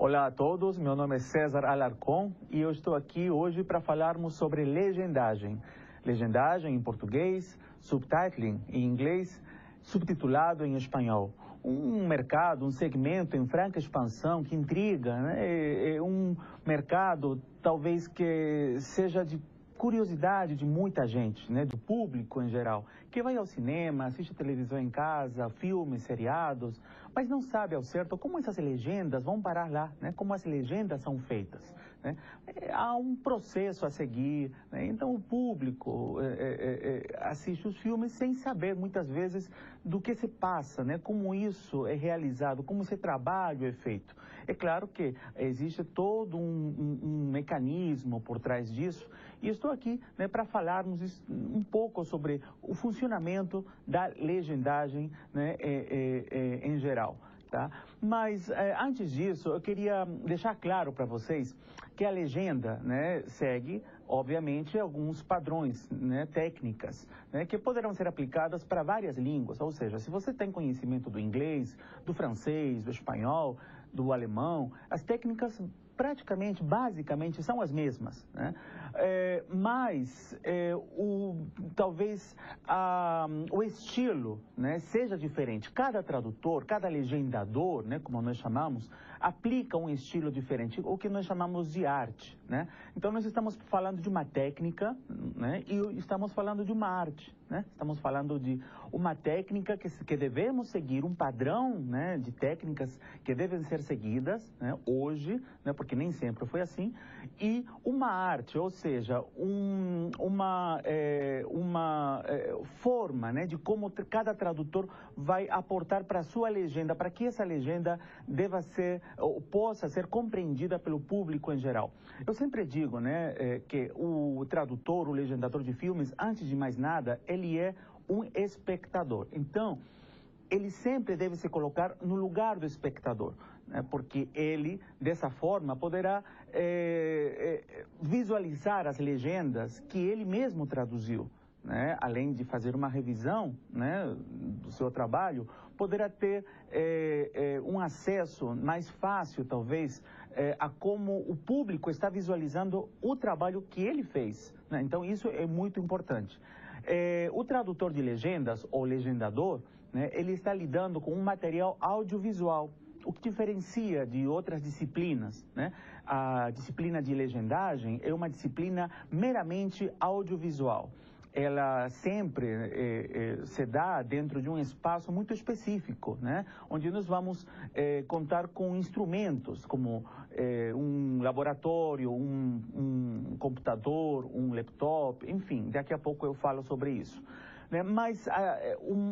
Olá a todos, meu nome é César Alarcón e eu estou aqui hoje para falarmos sobre legendagem. Legendagem em português, subtitling em inglês, subtitulado em espanhol. Um mercado, um segmento em franca expansão que intriga, né? É um mercado talvez que seja de curiosidade de muita gente, né, do público em geral, que vai ao cinema, assiste televisão em casa, filmes, seriados, mas não sabe ao certo como essas legendas vão parar lá, né, como as legendas são feitas, né? Há um processo a seguir, né? Então o público assiste os filmes sem saber muitas vezes do que se passa, né, como isso é realizado, como esse trabalho é feito. É claro que existe todo um mecanismo por trás disso, e estou aqui, né, para falarmos um pouco sobre o funcionamento da legendagem, né, em geral. Tá? Mas antes disso, eu queria deixar claro para vocês que a legenda, né, segue, obviamente, alguns padrões, né, técnicas, né, que poderão ser aplicadas para várias línguas. Ou seja, se você tem conhecimento do inglês, do francês, do espanhol, do alemão, as técnicas praticamente, basicamente, são as mesmas, né? Mas talvez o estilo, né, seja diferente. Cada tradutor, cada legendador, né, como nós chamamos, aplica um estilo diferente, o que nós chamamos de arte, né? Então nós estamos falando de uma técnica, né, e estamos falando de uma arte, né? Estamos falando de uma técnica que devemos seguir, um padrão, né, de técnicas que devem ser seguidas, né, hoje, né, porque nem sempre foi assim, e uma arte, ou seja, uma forma, né, de como cada tradutor vai aportar para a sua legenda, para que essa legenda deva ser, ou possa ser compreendida pelo público em geral. Eu sempre digo, né, que o tradutor, o legendador de filmes, antes de mais nada, ele é um espectador. Então, ele sempre deve se colocar no lugar do espectador, né? Porque ele, dessa forma, poderá visualizar as legendas que ele mesmo traduziu, né? Além de fazer uma revisão, né, do seu trabalho, poderá ter um acesso mais fácil, talvez, a como o público está visualizando o trabalho que ele fez, né? Então, isso é muito importante. O tradutor de legendas, ou legendador, né, ele está lidando com um material audiovisual, o que diferencia de outras disciplinas, né? A disciplina de legendagem é uma disciplina meramente audiovisual. Ela sempre se dá dentro de um espaço muito específico, né? Onde nós vamos contar com instrumentos como um laboratório, um computador, um laptop, enfim, daqui a pouco eu falo sobre isso, né? Mas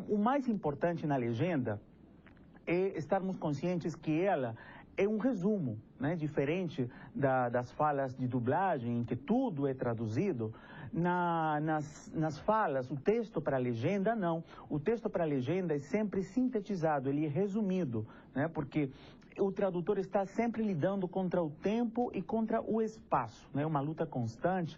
o mais importante na legenda é estarmos conscientes que ela é um resumo, né? Diferente das falas de dublagem, em que tudo é traduzido. Nas falas, o texto para a legenda, não. O texto para a legenda é sempre sintetizado, ele é resumido, né? Porque o tradutor está sempre lidando contra o tempo e contra o espaço, né? Uma luta constante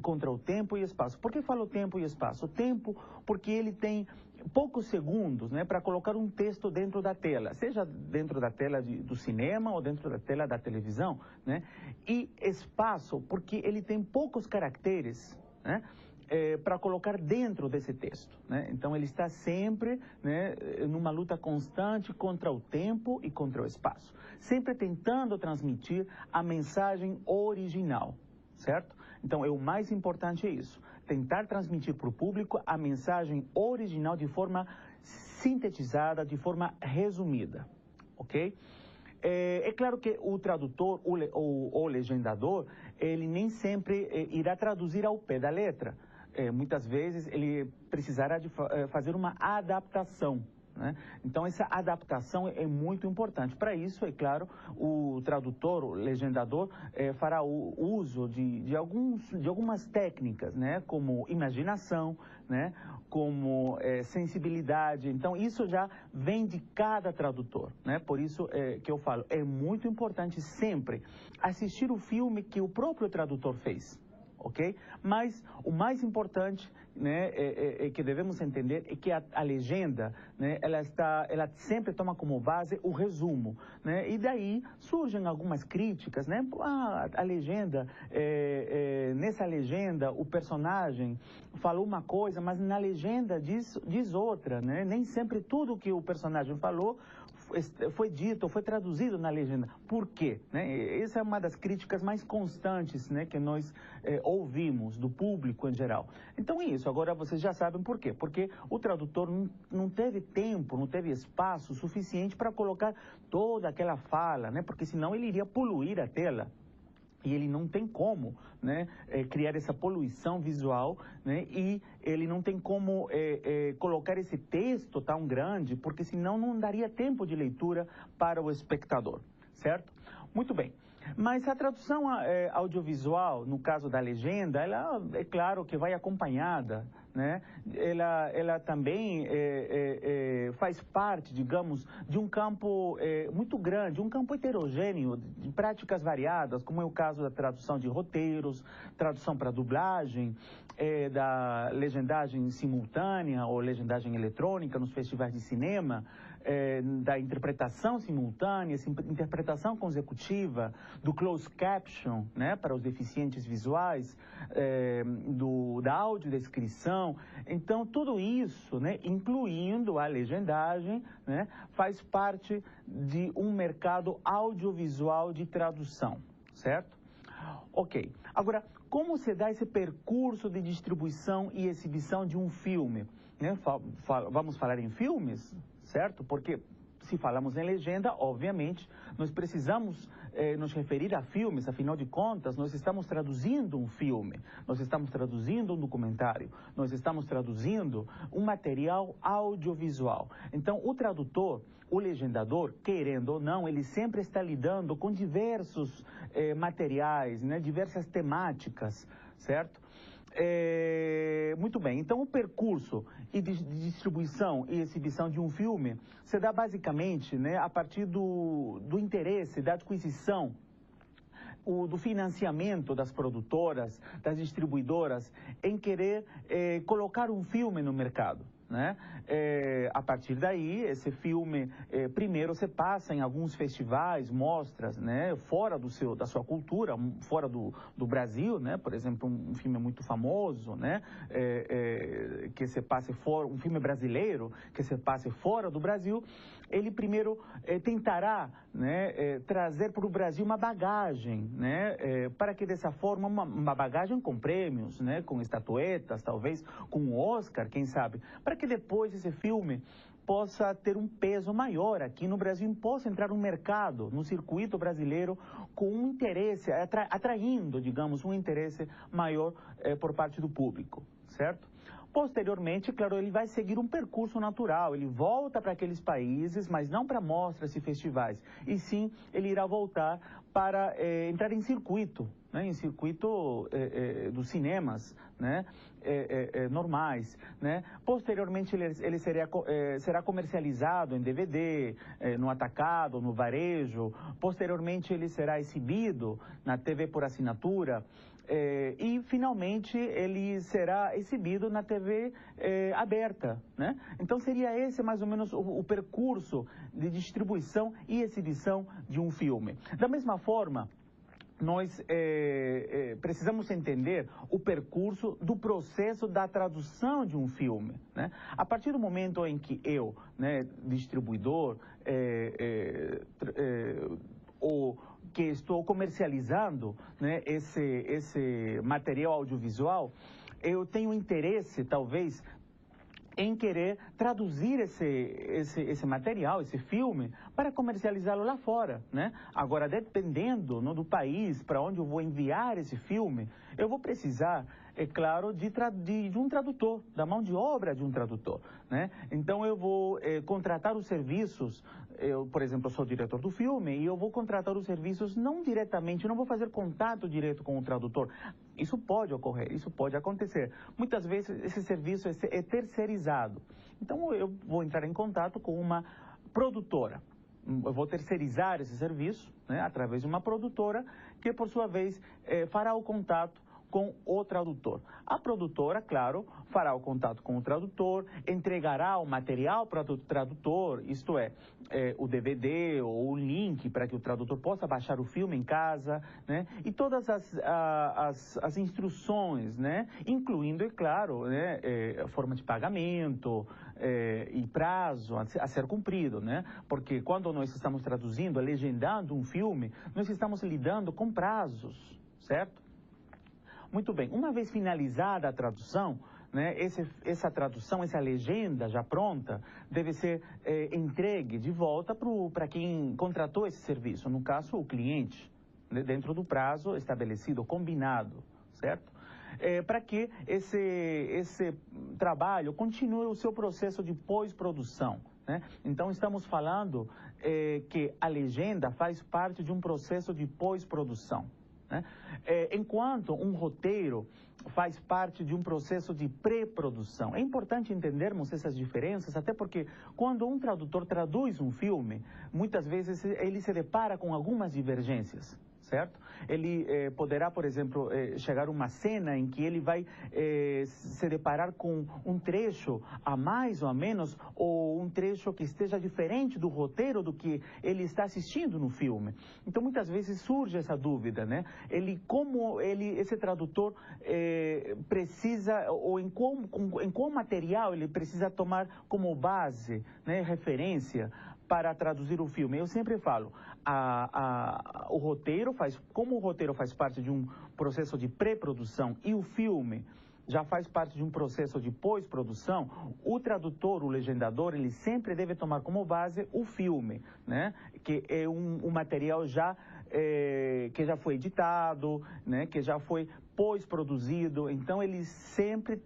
contra o tempo e espaço. Por que falo tempo e espaço? O tempo, porque ele tem poucos segundos, né, para colocar um texto dentro da tela, seja dentro da tela do cinema ou dentro da tela da televisão, né? E espaço, porque ele tem poucos caracteres, né, para colocar dentro desse texto, né? Então ele está sempre, né, numa luta constante contra o tempo e contra o espaço, sempre tentando transmitir a mensagem original, certo? Então o mais importante é isso, tentar transmitir para o público a mensagem original de forma sintetizada, de forma resumida, ok? É claro que o tradutor, o legendador, ele nem sempre irá traduzir ao pé da letra. Muitas vezes ele precisará de fazer uma adaptação, né? Então essa adaptação é muito importante. Para isso, é claro, o tradutor, o legendador, fará o uso de algumas técnicas, né? Como imaginação, né? Como sensibilidade. Então isso já vem de cada tradutor, né? Por isso que eu falo, é muito importante sempre assistir o filme que o próprio tradutor fez. ok? Mas o mais importante, né, que devemos entender é que a legenda, né, ela sempre toma como base o resumo, né? E daí surgem algumas críticas, né? A legenda, nessa legenda o personagem falou uma coisa, mas na legenda diz outra, né? Nem sempre tudo que o personagem falou foi dito, foi traduzido na legenda. Por quê? Né? Essa é uma das críticas mais constantes, né, que nós ouvimos do público em geral. Então é isso, agora vocês já sabem por quê. Porque o tradutor não teve tempo, não teve espaço suficiente para colocar toda aquela fala, né? Porque senão ele iria poluir a tela. E ele não tem como, né, criar essa poluição visual, né, e ele não tem como colocar esse texto tão grande, porque senão não daria tempo de leitura para o espectador, certo? Muito bem. Mas a tradução audiovisual, no caso da legenda, ela é claro que vai acompanhada, né? Ela também faz parte, digamos, de um campo muito grande, um campo heterogêneo, de práticas variadas, como é o caso da tradução de roteiros, tradução para dublagem, da legendagem simultânea ou legendagem eletrônica nos festivais de cinema, da interpretação simultânea, interpretação consecutiva, do closed caption, né, para os deficientes visuais, da audiodescrição. Então, tudo isso, né, incluindo a legendagem, né, faz parte de um mercado audiovisual de tradução, certo? Ok. Agora, como se dá esse percurso de distribuição e exibição de um filme? Né? Vamos falar em filmes, certo? Porque se falamos em legenda, obviamente, nós precisamos nos referir a filmes, afinal de contas, nós estamos traduzindo um filme, nós estamos traduzindo um documentário, nós estamos traduzindo um material audiovisual. Então, o tradutor, o legendador, querendo ou não, ele sempre está lidando com diversos materiais, né, diversas temáticas, certo? Muito bem, então o percurso de distribuição e exibição de um filme se dá basicamente, né, a partir do interesse, da aquisição, do financiamento das produtoras, das distribuidoras em querer colocar um filme no mercado. Né? A partir daí, esse filme primeiro se passa em alguns festivais, mostras, né, fora da sua cultura, fora do Brasil, né? Por exemplo, um filme muito famoso, né, que se passe fora, um filme brasileiro que se passe fora do Brasil, ele primeiro tentará, né, trazer para o Brasil uma bagagem, né, para que dessa forma, uma bagagem com prêmios, né, com estatuetas, talvez com um Oscar, quem sabe, para que depois esse filme possa ter um peso maior aqui no Brasil, possa entrar no mercado, no circuito brasileiro, com um interesse, atraindo, digamos, um interesse maior por parte do público, certo? Posteriormente, claro, ele vai seguir um percurso natural, ele volta para aqueles países, mas não para mostras e festivais, e sim ele irá voltar para entrar em circuito, né, em circuito dos cinemas, né, normais, né. Posteriormente ele será comercializado em DVD, no atacado, no varejo. Posteriormente ele será exibido na TV por assinatura. E finalmente ele será exibido na TV aberta, né? Então seria esse mais ou menos o percurso de distribuição e exibição de um filme. Da mesma forma, nós precisamos entender o percurso do processo da tradução de um filme, né? A partir do momento em que eu, né, distribuidor, ou que estou comercializando, né, esse material audiovisual, eu tenho interesse, talvez, em querer traduzir esse material, esse filme, para comercializá-lo lá fora, né? Agora, dependendo, né, do país para onde eu vou enviar esse filme, eu vou precisar, é claro, de um tradutor, da mão de obra de um tradutor, né? Então eu vou contratar os serviços. Eu, por exemplo, sou diretor do filme e eu vou contratar os serviços não diretamente, não vou fazer contato direto com o tradutor. Isso pode ocorrer, isso pode acontecer. Muitas vezes esse serviço é terceirizado. Então eu vou entrar em contato com uma produtora. Eu vou terceirizar esse serviço, né, através de uma produtora que, por sua vez, fará o contato com o tradutor. A produtora, claro, fará o contato com o tradutor, entregará o material para o tradutor, isto é, o DVD ou o link para que o tradutor possa baixar o filme em casa, né? E todas as instruções, né? Incluindo, é claro, né? A forma de pagamento e prazo a ser cumprido, né? Porque quando nós estamos traduzindo, legendando um filme, nós estamos lidando com prazos, certo? Muito bem, uma vez finalizada a tradução, né, essa tradução, essa legenda já pronta, deve ser entregue de volta para quem contratou esse serviço, no caso o cliente, né, dentro do prazo estabelecido, combinado, certo? Para que esse trabalho continue o seu processo de pós-produção, né? Então estamos falando que a legenda faz parte de um processo de pós-produção, né? Enquanto um roteiro faz parte de um processo de pré-produção. É importante entendermos essas diferenças, até porque quando um tradutor traduz um filme, muitas vezes ele se depara com algumas divergências, certo? Ele poderá, por exemplo, chegar a uma cena em que ele vai se deparar com um trecho a mais ou a menos, ou um trecho que esteja diferente do roteiro do que ele está assistindo no filme. Então, muitas vezes surge essa dúvida, né? Esse tradutor precisa, ou em qual material ele precisa tomar como base, né, referência, para traduzir o filme. Eu sempre falo, como o roteiro faz parte de um processo de pré-produção e o filme já faz parte de um processo de pós-produção, o tradutor, o legendador, ele sempre deve tomar como base o filme, né? Que é um material que já foi editado, né? Que já foi pós-produzido. Então ele sempre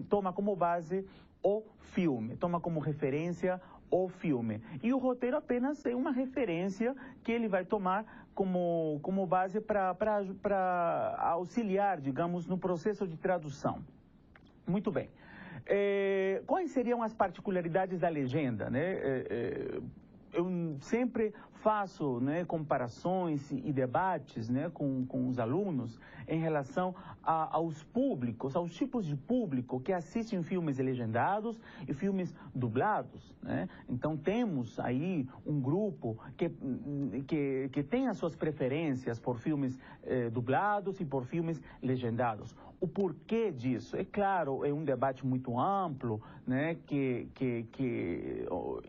toma como base o filme, toma como referência o filme. E o roteiro apenas é uma referência que ele vai tomar como base para auxiliar, digamos, no processo de tradução. Muito bem. Quais seriam as particularidades da legenda, né? Eu sempre faço, né, comparações e debates, né, com os alunos em relação aos públicos, aos tipos de público que assistem filmes legendados e filmes dublados, né? Então temos aí um grupo que tem as suas preferências por filmes dublados e por filmes legendados. O porquê disso? É claro, é um debate muito amplo, né, que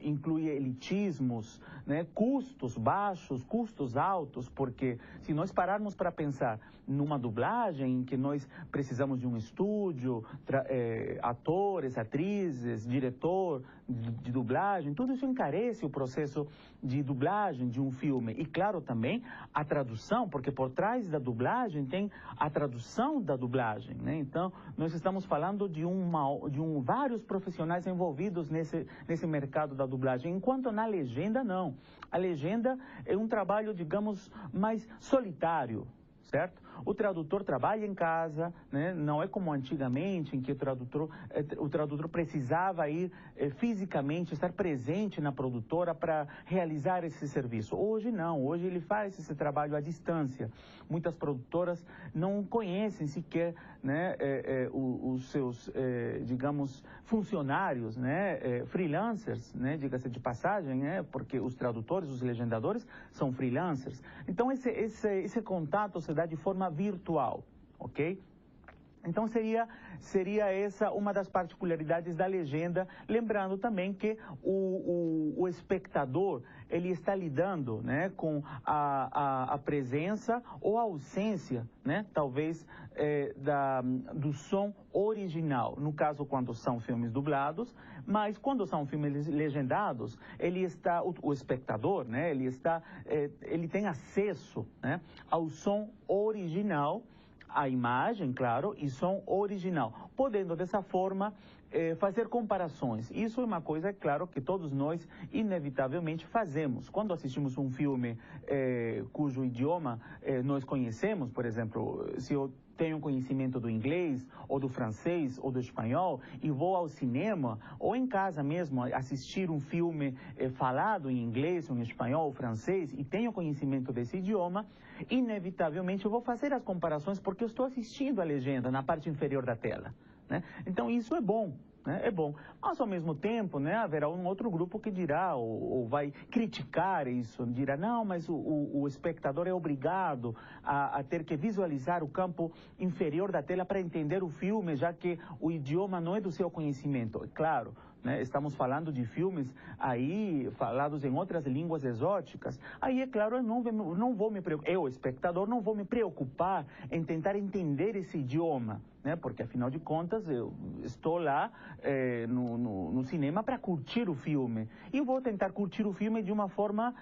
inclui elitismos, né, custos baixos, custos altos, porque se nós pararmos para pensar numa dublagem em que nós precisamos de um estúdio, atores, atrizes, diretor de dublagem, tudo isso encarece o processo de dublagem de um filme. E claro também a tradução, porque por trás da dublagem tem a tradução da dublagem, né? Então nós estamos falando de vários profissionais envolvidos nesse mercado da dublagem, enquanto na legenda não. A legenda é um trabalho, digamos, mais solitário, certo? O tradutor trabalha em casa, né? Não é como antigamente, em que o tradutor precisava ir fisicamente, estar presente na produtora para realizar esse serviço. Hoje não, hoje ele faz esse trabalho à distância. Muitas produtoras não conhecem sequer, né, os seus, digamos, funcionários, né, freelancers, né, diga-se de passagem, né, porque os tradutores, os legendadores são freelancers. Então esse contato se dá de forma virtual, ok? Então seria essa uma das particularidades da legenda, lembrando também que o espectador, ele está lidando, né, com a presença ou a ausência, né, talvez do som original, no caso quando são filmes dublados, mas quando são filmes legendados, o espectador, né, ele tem acesso, né, ao som original, a imagem, claro, e som original, podendo dessa forma fazer comparações. Isso é uma coisa, claro, que todos nós inevitavelmente fazemos. Quando assistimos um filme cujo idioma nós conhecemos, por exemplo, se eu tenho conhecimento do inglês, ou do francês, ou do espanhol, e vou ao cinema, ou em casa mesmo, assistir um filme falado em inglês, ou em espanhol, ou francês, e tenho conhecimento desse idioma, inevitavelmente eu vou fazer as comparações porque eu estou assistindo a legenda na parte inferior da tela, né? Então isso é bom. É bom, mas ao mesmo tempo, né, haverá um outro grupo que dirá ou vai criticar isso, dirá, não, mas o espectador é obrigado a ter que visualizar o campo inferior da tela para entender o filme, já que o idioma não é do seu conhecimento. Claro, né, estamos falando de filmes aí falados em outras línguas exóticas, aí é claro, eu não vou me preocupar, eu, espectador, não vou me preocupar em tentar entender esse idioma, né, porque afinal de contas eu estou lá no cinema para curtir o filme, e eu vou tentar curtir o filme de uma forma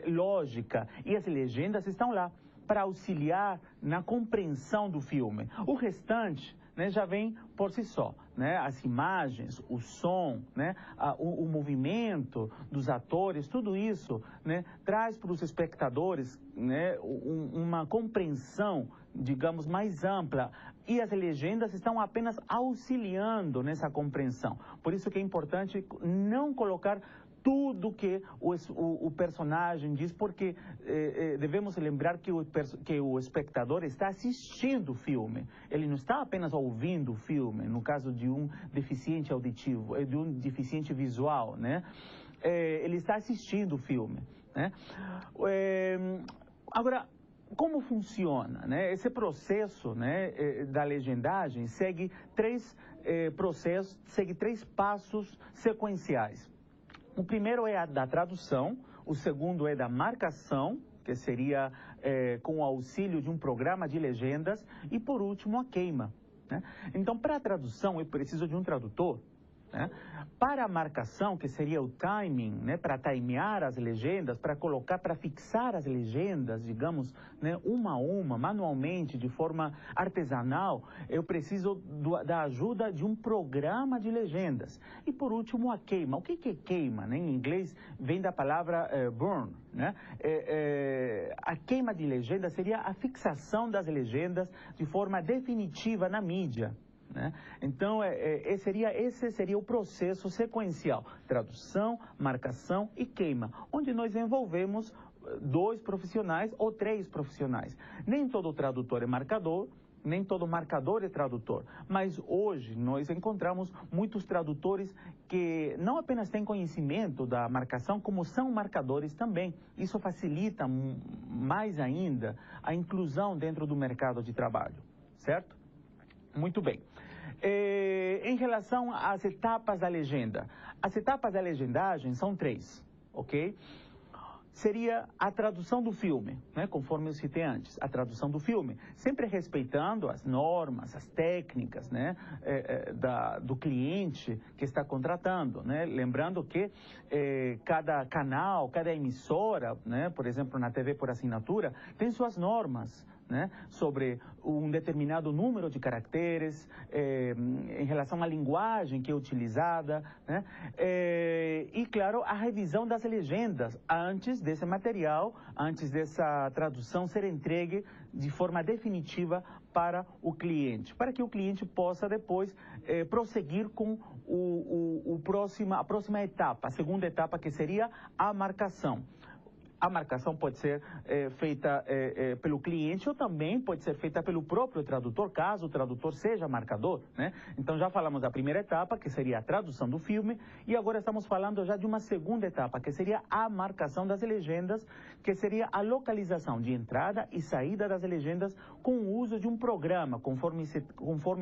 lógica, e as legendas estão lá para auxiliar na compreensão do filme. O restante, né, já vem por si só, né? As imagens, o som, né? O movimento dos atores, tudo isso, né, traz para os espectadores, né, uma compreensão, digamos, mais ampla, e as legendas estão apenas auxiliando nessa compreensão. Por isso que é importante não colocar tudo que o personagem diz, porque devemos lembrar que o espectador está assistindo o filme. Ele não está apenas ouvindo o filme, no caso de um deficiente auditivo, de um deficiente visual, né? Ele está assistindo o filme, né? Agora, como funciona, né? Esse processo, né, da legendagem segue três passos sequenciais. O primeiro é a da tradução, o segundo é da marcação, que seria com o auxílio de um programa de legendas, e por último a queima, né? Então, para a tradução eu preciso de um tradutor, né? Para a marcação, que seria o timing, né, para timear as legendas, para colocar, para fixar as legendas, digamos, né, uma a uma, manualmente, de forma artesanal, eu preciso da ajuda de um programa de legendas. E por último, a queima. O que é queima, né? Em inglês vem da palavra burn, né? A queima de legendas seria a fixação das legendas de forma definitiva na mídia, né? Então, esse seria o processo sequencial: tradução, marcação e queima, onde nós envolvemos 2 profissionais ou 3 profissionais. Nem todo tradutor é marcador, nem todo marcador é tradutor, mas hoje nós encontramos muitos tradutores que não apenas têm conhecimento da marcação, como são marcadores também. Isso facilita mais ainda a inclusão dentro do mercado de trabalho, certo? Muito bem. Em relação às etapas da legenda, as etapas da legendagem são 3, ok? Seria a tradução do filme, né, conforme eu citei antes, a tradução do filme, sempre respeitando as normas, as técnicas, né, do cliente que está contratando, né, lembrando que cada canal, cada emissora, né, por exemplo, na TV por assinatura, tem suas normas, né, sobre um determinado número de caracteres, em relação à linguagem que é utilizada, né, e, claro, a revisão das legendas antes desse material, antes dessa tradução ser entregue de forma definitiva para o cliente, para que o cliente possa depois prosseguir com a próxima etapa, a segunda etapa, que seria a marcação. A marcação pode ser feita pelo cliente ou também pode ser feita pelo próprio tradutor, caso o tradutor seja marcador, né? Então já falamos da primeira etapa, que seria a tradução do filme, e agora estamos falando já de uma segunda etapa, que seria a marcação das legendas, que seria a localização de entrada e saída das legendas com o uso de um programa, conforme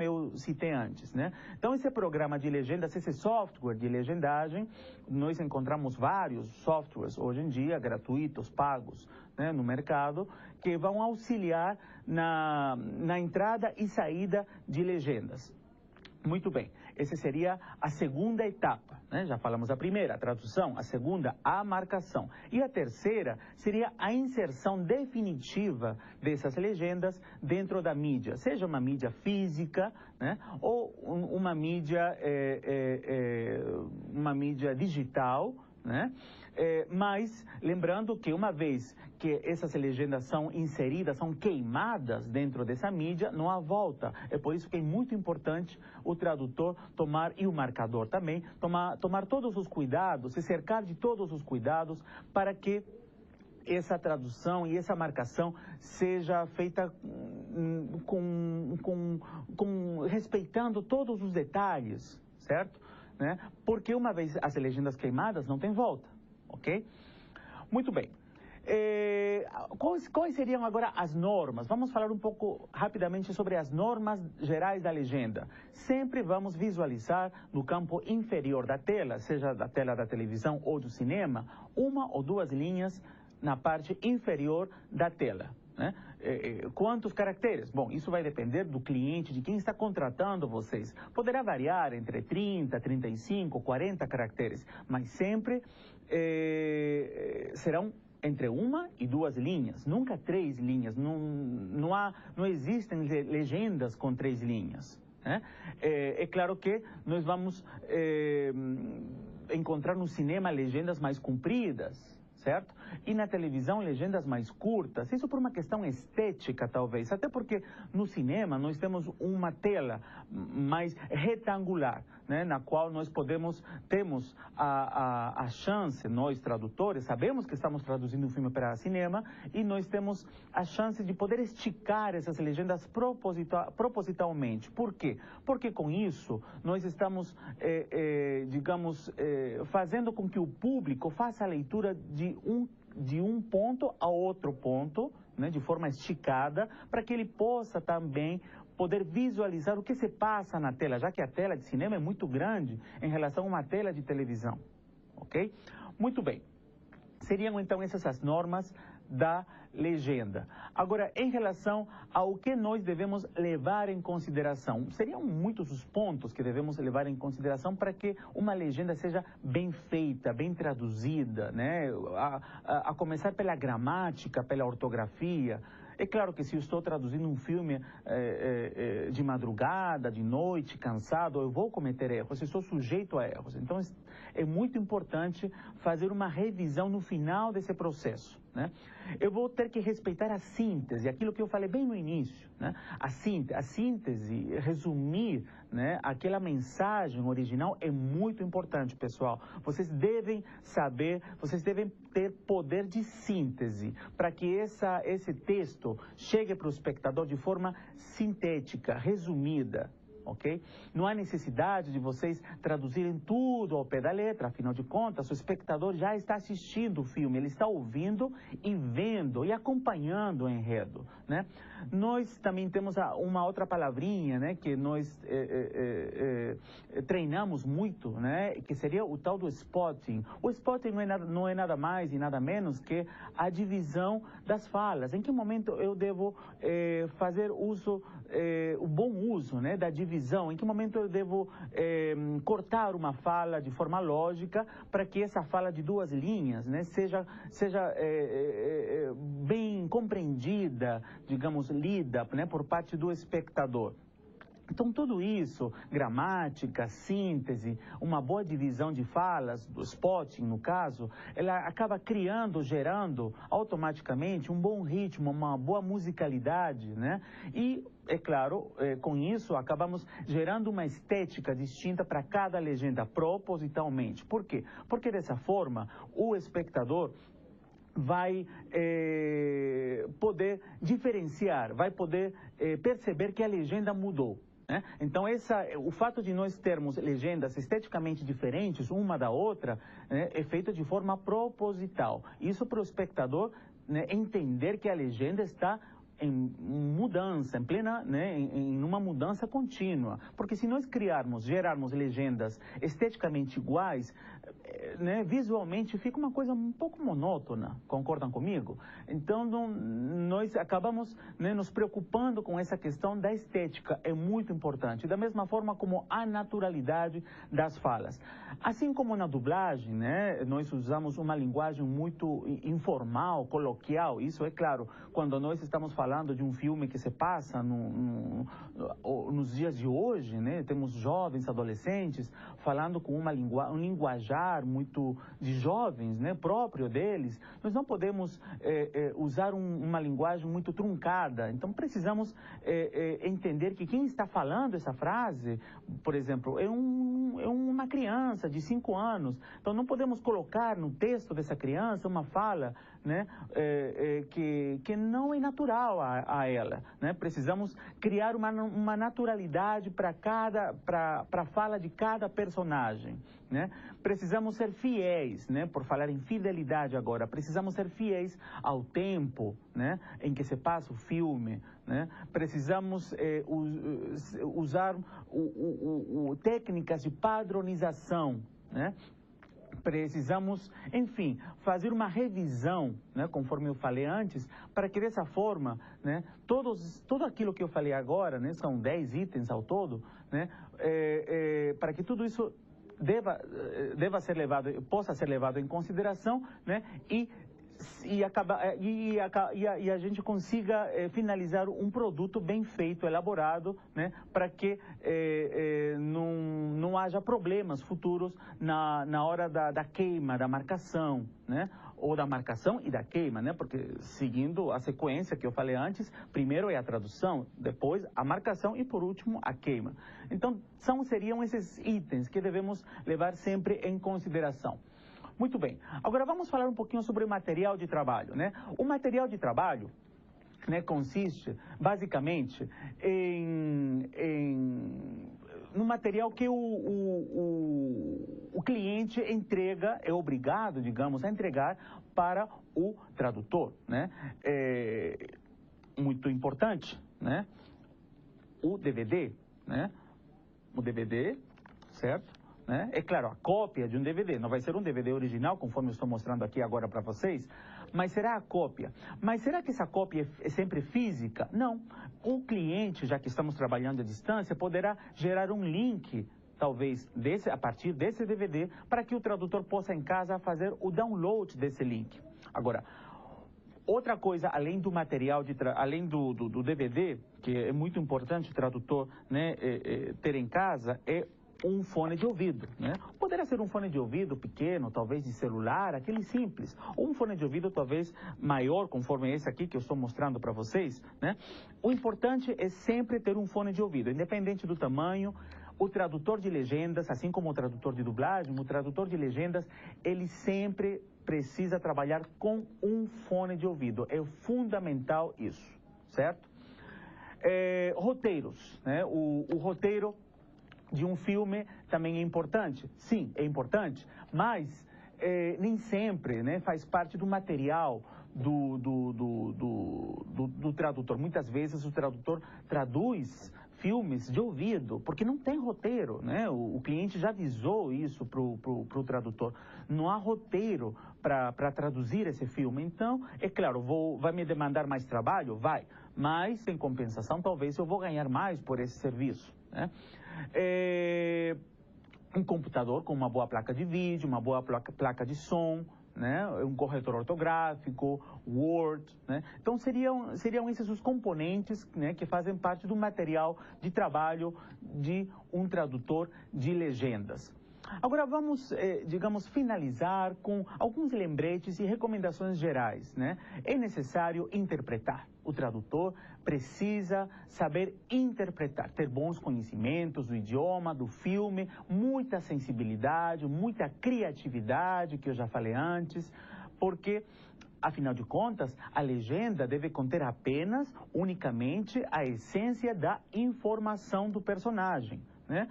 eu citei antes, né? Então esse programa de legendas, esse software de legendagem, nós encontramos vários softwares hoje em dia, gratuitos, pagos, né, no mercado, que vão auxiliar na entrada e saída de legendas. Muito bem, essa seria a segunda etapa, né? Já falamos a primeira, a tradução, a segunda, a marcação. E a terceira seria a inserção definitiva dessas legendas dentro da mídia, seja uma mídia física, né? Ou uma mídia digital, né? Mas lembrando que uma vez que essas legendas são inseridas, são queimadas dentro dessa mídia, não há volta. É por isso que é muito importante o tradutor tomar, e o marcador também, tomar todos os cuidados, se cercar de todos os cuidados para que essa tradução e essa marcação seja feita respeitando todos os detalhes, certo? Né? Porque uma vez as legendas queimadas, não tem volta, ok? Muito bem. Quais seriam agora as normas? Vamos falar um pouco rapidamente sobre as normas gerais da legenda. Sempre vamos visualizar no campo inferior da tela, seja da tela da televisão ou do cinema, uma ou duas linhas na parte inferior da tela, né? Quantos caracteres? Bom, isso vai depender do cliente, de quem está contratando vocês. Poderá variar entre 30, 35, 40 caracteres, mas sempre serão entre uma e duas linhas, nunca 3 linhas. Não existem legendas com 3 linhas, né? É claro que nós vamos encontrar no cinema legendas mais compridas, certo? E na televisão, legendas mais curtas, isso por uma questão estética, talvez, até porque no cinema nós temos uma tela mais retangular, né, na qual nós temos a chance, nós tradutores, sabemos que estamos traduzindo um filme para cinema, e nós temos a chance de poder esticar essas legendas propositalmente. Por quê? Porque com isso nós estamos, fazendo com que o público faça a leitura de um ponto a outro ponto, né, de forma esticada, para que ele possa também poder visualizar o que se passa na tela, já que a tela de cinema é muito grande em relação a uma tela de televisão, ok? Muito bem. Seriam então essas as normas da legenda. Agora, em relação ao que nós devemos levar em consideração, seriam muitos os pontos que devemos levar em consideração para que uma legenda seja bem feita, bem traduzida, né? A começar pela gramática, pela ortografia. É claro que se eu estou traduzindo um filme de madrugada, de noite, cansado, eu vou cometer erros, eu estou sujeito a erros. Então, é muito importante fazer uma revisão no final desse processo, né? Eu vou ter que respeitar a síntese, aquilo que eu falei bem no início, né? A síntese, resumir, né, aquela mensagem original é muito importante, pessoal. Vocês devem saber, vocês devem ter poder de síntese para que esse texto chegue para o espectador de forma sintética, resumida. Ok? Não há necessidade de vocês traduzirem tudo ao pé da letra, afinal de contas, o espectador já está assistindo o filme, ele está ouvindo e vendo e acompanhando o enredo, né? Nós também temos uma outra palavrinha, né, que nós treinamos muito, né, que seria o tal do spotting. O spotting não é nada mais e nada menos que a divisão das falas. Em que momento eu devo fazer uso, o bom uso, né, da divisão? Em que momento eu devo cortar uma fala de forma lógica para que essa fala de 2 linhas, né, seja bem compreendida, digamos, lida, né, por parte do espectador. Então, tudo isso, gramática, síntese, uma boa divisão de falas, do spotting, no caso, ela acaba gerando automaticamente um bom ritmo, uma boa musicalidade, né? E, é claro, com isso, acabamos gerando uma estética distinta para cada legenda, propositalmente. Por quê? Porque, dessa forma, o espectador vai poder diferenciar, vai poder perceber que a legenda mudou, né? Então, o fato de nós termos legendas esteticamente diferentes uma da outra, né, é feito de forma proposital. Isso para o espectador, né, entender que a legenda está em mudança, em plena, né, em uma mudança contínua. Porque se nós gerarmos legendas esteticamente iguais, né, visualmente fica uma coisa um pouco monótona, concordam comigo? Então nós acabamos, né, nos preocupando com essa questão da estética, é muito importante, da mesma forma como a naturalidade das falas. Assim como na dublagem, né, nós usamos uma linguagem muito informal, coloquial, isso é claro, quando nós estamos falando de um filme que se passa nos dias de hoje, né, temos jovens, adolescentes, falando com um linguajar muito de jovens, né, próprio deles, nós não podemos usar uma linguagem muito truncada. Então precisamos entender que quem está falando essa frase, por exemplo, é uma criança de 5 anos. Então não podemos colocar no texto dessa criança uma fala, né, que não é natural a ela, né? Precisamos criar uma naturalidade para a fala de cada personagem, né? Precisamos ser fiéis, né? Por falar em fidelidade agora, precisamos ser fiéis ao tempo, né, em que se passa o filme, né? Precisamos usar técnicas de padronização, né? Precisamos, enfim, fazer uma revisão, né, conforme eu falei antes, para que dessa forma, né, tudo aquilo que eu falei agora, né, são 10 itens ao todo, né, para que tudo isso possa ser levado em consideração, né, e a gente consiga finalizar um produto bem feito, elaborado, né, para que não haja problemas futuros na hora da queima, da marcação, né, ou da marcação e da queima, né, porque seguindo a sequência que eu falei antes, primeiro é a tradução, depois a marcação e por último a queima. Então seriam esses itens que devemos levar sempre em consideração. Muito bem. Agora vamos falar um pouquinho sobre o material de trabalho, né? O material de trabalho, né, consiste basicamente no material que o cliente entrega, é obrigado, digamos, a entregar para o tradutor, né? Muito importante, né? O DVD, né? O DVD, certo? Né? É claro, a cópia de um DVD, não vai ser um DVD original, conforme eu estou mostrando aqui agora para vocês, mas será a cópia. Mas será que essa cópia é sempre física? Não. O cliente, já que estamos trabalhando à distância, poderá gerar um link, talvez, a partir desse DVD, para que o tradutor possa em casa fazer o download desse link. Agora, outra coisa, além do material, além do DVD, que é muito importante o tradutor, né, ter em casa, é um fone de ouvido, né? Poderia ser um fone de ouvido pequeno, talvez de celular, aquele simples, ou um fone de ouvido talvez maior, conforme esse aqui que eu estou mostrando para vocês, né? O importante é sempre ter um fone de ouvido, independente do tamanho. O tradutor de legendas, assim como o tradutor de dublagem, o tradutor de legendas, ele sempre precisa trabalhar com um fone de ouvido. É fundamental isso, certo? Roteiros, né? O roteiro de um filme também é importante. Sim, é importante, mas nem sempre, né, faz parte do material do tradutor. Muitas vezes o tradutor traduz filmes de ouvido, porque não tem roteiro, né? O cliente já avisou isso pro tradutor. Não há roteiro para traduzir esse filme. Então, é claro, vai me demandar mais trabalho? Vai. Mas, em compensação, talvez eu vou ganhar mais por esse serviço, né? Um computador com uma boa placa de vídeo, uma boa placa de som, né? Um corretor ortográfico, Word, né? Então seriam esses os componentes, né, que fazem parte do material de trabalho de um tradutor de legendas. Agora vamos, digamos, finalizar com alguns lembretes e recomendações gerais, né? É necessário interpretar. O tradutor precisa saber interpretar, ter bons conhecimentos do idioma, do filme, muita sensibilidade, muita criatividade, que eu já falei antes, porque, afinal de contas, a legenda deve conter apenas, unicamente, a essência da informação do personagem, né?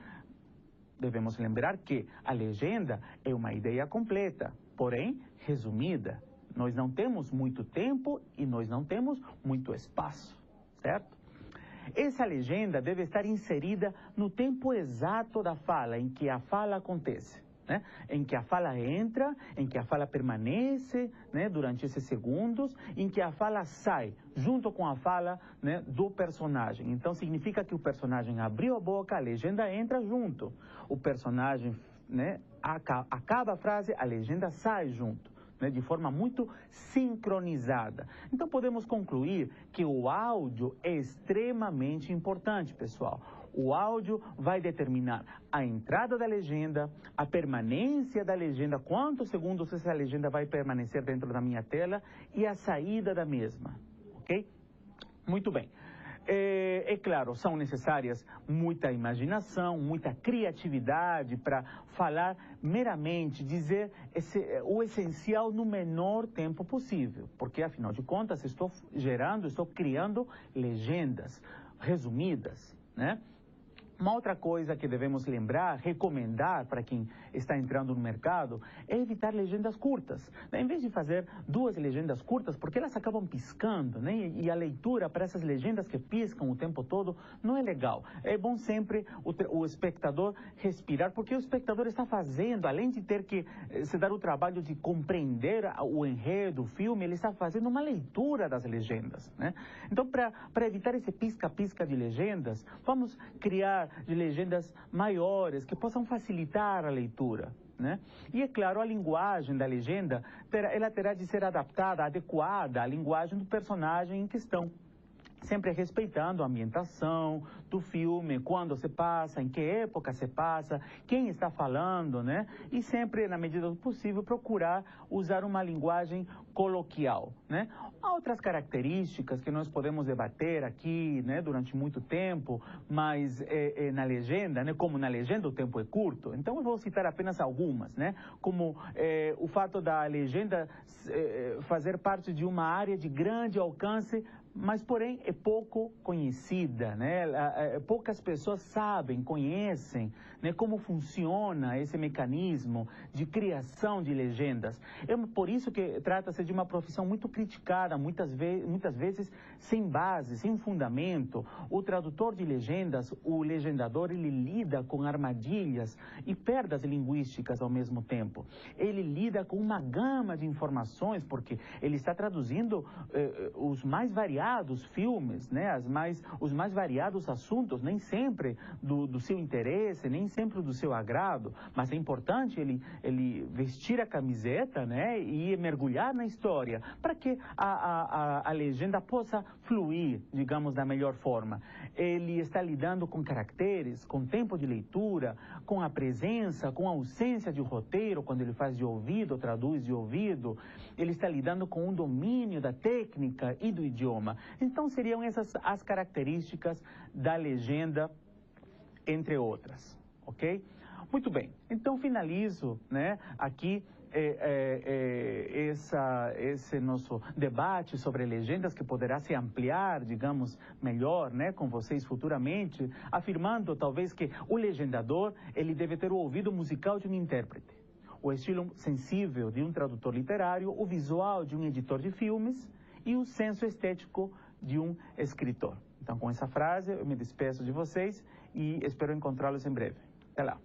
Devemos lembrar que a legenda é uma ideia completa, porém resumida, Nós não temos muito tempo e nós não temos muito espaço, certo? Essa legenda deve estar inserida no tempo exato da fala, em que a fala acontece, né? Em que a fala entra, em que a fala permanece, né, durante esses segundos, em que a fala sai, junto com a fala, né, do personagem. Então significa que o personagem abriu a boca, a legenda entra junto. O personagem, né, acaba a frase, a legenda sai junto, né, de forma muito sincronizada. Então podemos concluir que o áudio é extremamente importante, pessoal. O áudio vai determinar a entrada da legenda, a permanência da legenda, quantos segundos essa legenda vai permanecer dentro da minha tela e a saída da mesma, ok? Muito bem. É claro, são necessárias muita imaginação, muita criatividade para falar meramente, dizer o essencial no menor tempo possível, porque afinal de contas estou criando legendas resumidas, né? Uma outra coisa que devemos lembrar, recomendar para quem está entrando no mercado, é evitar legendas curtas, né? Em vez de fazer 2 legendas curtas, porque elas acabam piscando, né? E a leitura para essas legendas que piscam o tempo todo não é legal. É bom sempre o espectador respirar, porque o espectador está fazendo, além de ter que se dar o trabalho de compreender o enredo, o filme, ele está fazendo uma leitura das legendas, né? Então, para evitar esse pisca-pisca de legendas, vamos criar de legendas maiores que possam facilitar a leitura, né? E é claro, a linguagem da legenda ela terá de ser adaptada, adequada à linguagem do personagem em questão, sempre respeitando a ambientação do filme, quando se passa, em que época se passa, quem está falando, né? E sempre, na medida do possível, procurar usar uma linguagem coloquial, né? Há outras características que nós podemos debater aqui, né, durante muito tempo, mas na legenda, né, como na legenda o tempo é curto, então eu vou citar apenas algumas, né? Como o fato da legenda fazer parte de uma área de grande alcance, mas porém é pouco conhecida, né? Poucas pessoas sabem, conhecem, né, como funciona esse mecanismo de criação de legendas. É por isso que trata-se de uma profissão muito criticada, muitas vezes sem base, sem fundamento. O tradutor de legendas, o legendador, ele lida com armadilhas e perdas linguísticas ao mesmo tempo. Ele lida com uma gama de informações, porque ele está traduzindo os mais variados filmes, né, os mais variados assuntos, nem sempre do seu interesse, nem sempre do seu agrado, mas é importante ele vestir a camiseta, né, e mergulhar na história, para que a legenda possa fluir, digamos, da melhor forma. Ele está lidando com caracteres, com tempo de leitura, com a presença, com a ausência de roteiro, quando ele faz de ouvido, traduz de ouvido. Ele está lidando com o domínio da técnica e do idioma. Então seriam essas as características da legenda, entre outras, ok? Muito bem, então finalizo, né, aqui esse nosso debate sobre legendas, que poderá se ampliar, digamos, melhor, né, com vocês futuramente, afirmando talvez que o legendador, ele deve ter o ouvido musical de um intérprete, o estilo sensível de um tradutor literário, o visual de um editor de filmes e o senso estético de um escritor. Então, com essa frase, eu me despeço de vocês e espero encontrá-los em breve. Até lá.